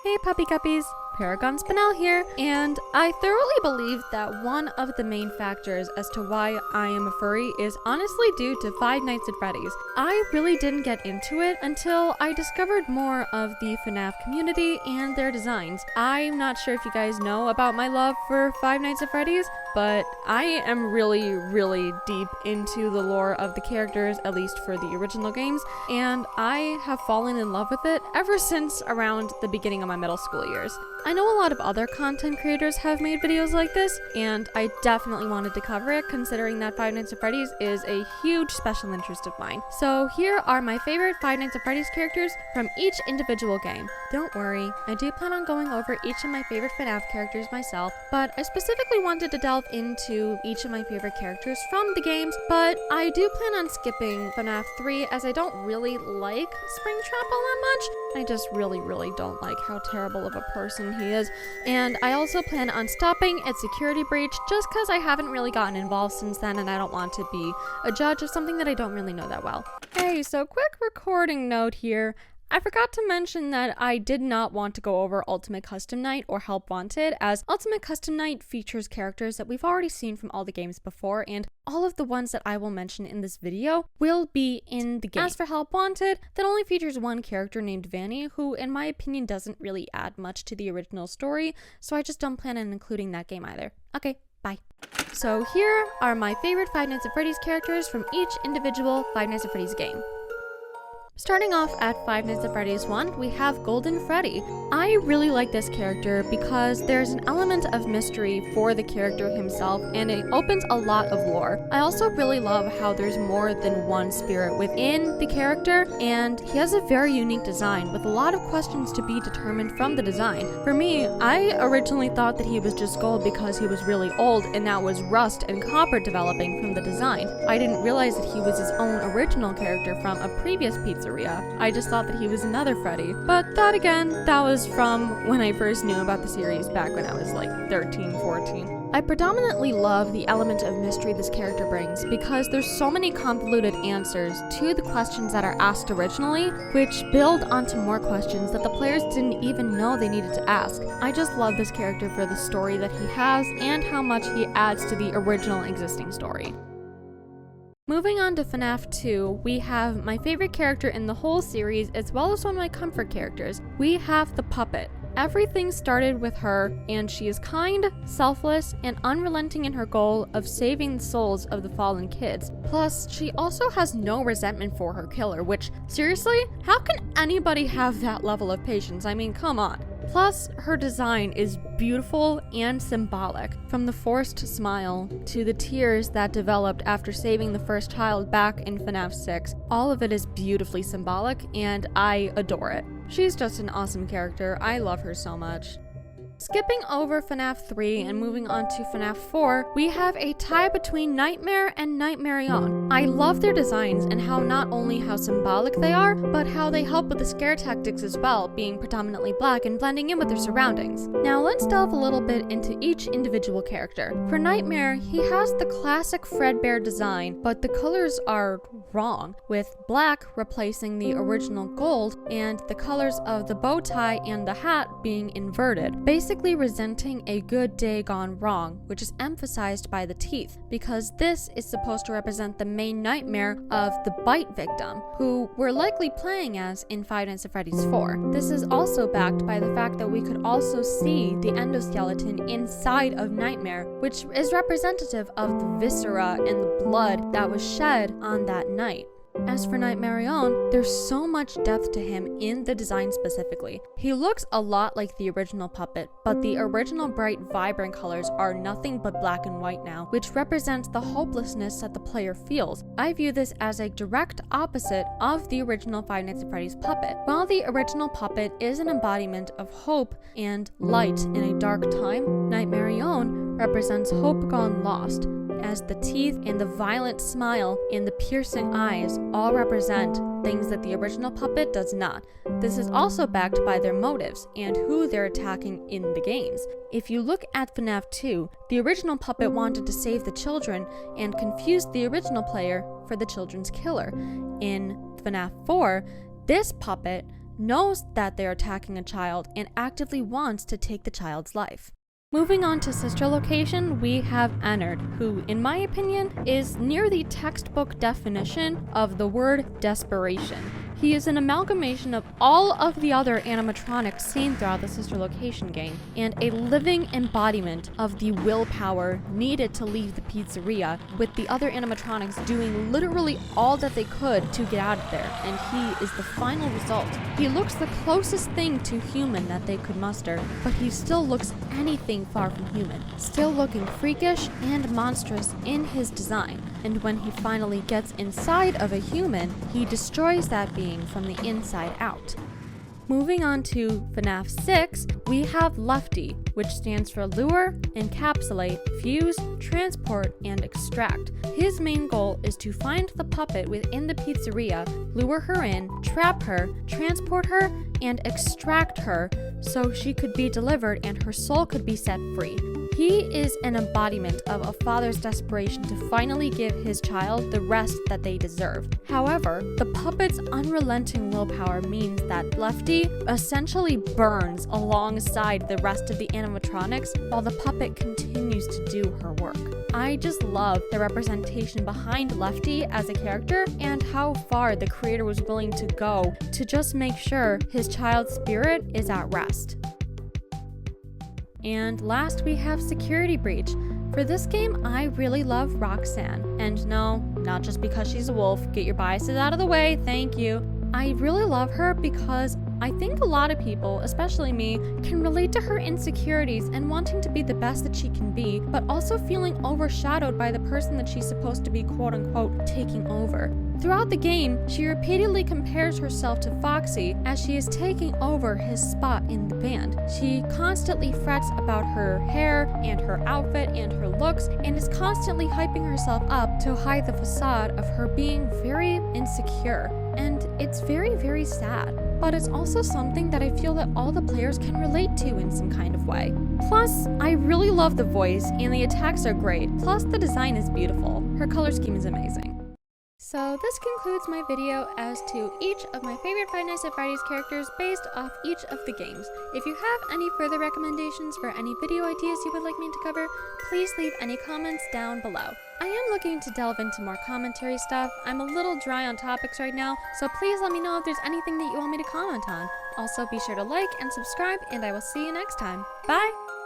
Hey puppy-guppies, Paragon Spinel here, and I thoroughly believe that one of the main factors as to why I am a furry is honestly due to Five Nights at Freddy's. I really didn't get into it until I discovered more of the FNAF community and their designs. I'm not sure if you guys know about my love for Five Nights at Freddy's, but I am really deep into the lore of the characters, at least for the original games, and I have fallen in love with it ever since around the beginning of my middle school years. I know a lot of other content creators have made videos like this, and I definitely wanted to cover it considering that Five Nights at Freddy's is a huge special interest of mine. So here are my favorite Five Nights at Freddy's characters from each individual game. Don't worry, I do plan on going over each of my favorite FNAF characters myself, but I specifically wanted to delve into each of my favorite characters from the games, but I do plan on skipping FNAF 3 as I don't really like Springtrap all that much. I just really don't like how terrible of a person he is, and I also plan on stopping at Security Breach just because I haven't really gotten involved since then and I don't want to be a judge of something that I don't really know that well. Hey, so quick recording note here. I forgot to mention that I did not want to go over Ultimate Custom Night or Help Wanted, as Ultimate Custom Night features characters that we've already seen from all the games before, and all of the ones that I will mention in this video will be in the game. As for Help Wanted, that only features one character named Vanny, who in my opinion doesn't really add much to the original story, so I just don't plan on including that game either. Okay, bye. So here are my favorite Five Nights at Freddy's characters from each individual Five Nights at Freddy's game. Starting off at Five Nights at Freddy's 1, we have Golden Freddy. I really like this character because there's an element of mystery for the character himself and it opens a lot of lore. I also really love how there's more than one spirit within the character, and he has a very unique design with a lot of questions to be determined from the design. For me, I originally thought that he was just gold because he was really old and that was rust and copper developing from the design. I didn't realize that he was his own original character from a previous pizza. I just thought that he was another Freddy. But that again, that was from when I first knew about the series back when I was like 13, 14. I predominantly love the element of mystery this character brings because there's so many convoluted answers to the questions that are asked originally, which build onto more questions that the players didn't even know they needed to ask. I just love this character for the story that he has and how much he adds to the original existing story. Moving on to FNAF 2, we have my favorite character in the whole series as well as one of my comfort characters. We have the puppet. Everything started with her, and she is kind, selfless, and unrelenting in her goal of saving the souls of the fallen kids. Plus, she also has no resentment for her killer, which, seriously, how can anybody have that level of patience? I mean, come on. Plus, her design is beautiful and symbolic. From the forced smile to the tears that developed after saving the first child back in FNAF 6, all of it is beautifully symbolic and I adore it. She's just an awesome character. I love her so much. Skipping over FNAF 3 and moving on to FNAF 4, we have a tie between Nightmare and Nightmare On. I love their designs and how not only how symbolic they are, but how they help with the scare tactics as well, being predominantly black and blending in with their surroundings. Now let's delve a little bit into each individual character. For Nightmare, he has the classic Fredbear design, but the colors are wrong, with black replacing the original gold and the colors of the bow tie and the hat being inverted, basically resenting a good day gone wrong, which is emphasized by the teeth, because this is supposed to represent the main nightmare of the bite victim, who we're likely playing as in Five Nights at Freddy's 4. This is also backed by the fact that we could also see the endoskeleton inside of Nightmare, which is representative of the viscera and the blood that was shed on that night. As for Nightmare On, there's so much depth to him in the design specifically. He looks a lot like the original puppet, but the original bright, vibrant colors are nothing but black and white now, which represents the hopelessness that the player feels. I view this as a direct opposite of the original Five Nights at Freddy's puppet. While the original puppet is an embodiment of hope and light in a dark time, Nightmare On represents hope gone lost, as the teeth and the violent smile and the piercing eyes all represent things that the original puppet does not. This is also backed by their motives and who they're attacking in the games. If you look at FNAF 2, the original puppet wanted to save the children and confused the original player for the children's killer. In FNAF 4, this puppet knows that they're attacking a child and actively wants to take the child's life. Moving on to sister location, we have Ennard, who, in my opinion, is near the textbook definition of the word desperation. He is an amalgamation of all of the other animatronics seen throughout the sister location game, and a living embodiment of the willpower needed to leave the pizzeria, with the other animatronics doing literally all that they could to get out of there, and he is the final result. He looks the closest thing to human that they could muster, but he still looks anything far from human, still looking freakish and monstrous in his design, and when he finally gets inside of a human, he destroys that being from the inside out. Moving on to FNAF 6, we have Lefty, which stands for Lure, Encapsulate, Fuse, Transport, and Extract. His main goal is to find the puppet within the pizzeria, lure her in, trap her, transport her, and extract her so she could be delivered and her soul could be set free. He is an embodiment of a father's desperation to finally give his child the rest that they deserve. However, the puppet's unrelenting willpower means that Lefty essentially burns alongside the rest of the animatronics while the puppet continues to do her work. I just love the representation behind Lefty as a character and how far the creator was willing to go to just make sure his child's spirit is at rest. And last we have Security Breach. For this game, I really love Roxanne. And no, not just because she's a wolf. Get your biases out of the way, thank you. I really love her because I think a lot of people, especially me, can relate to her insecurities and wanting to be the best that she can be, but also feeling overshadowed by the person that she's supposed to be quote-unquote taking over. Throughout the game, she repeatedly compares herself to Foxy as she is taking over his spot in the band. She constantly frets about her hair and her outfit and her looks and is constantly hyping herself up to hide the facade of her being very insecure. And it's very, very sad. But it's also something that I feel that all the players can relate to in some kind of way. Plus, I really love the voice and the attacks are great. Plus, the design is beautiful. Her color scheme is amazing. So this concludes my video as to each of my favorite Five Nights at Freddy's characters based off each of the games. If you have any further recommendations for any video ideas you would like me to cover, please leave any comments down below. I am looking to delve into more commentary stuff. I'm a little dry on topics right now, so please let me know if there's anything that you want me to comment on. Also, be sure to like and subscribe, and I will see you next time. Bye!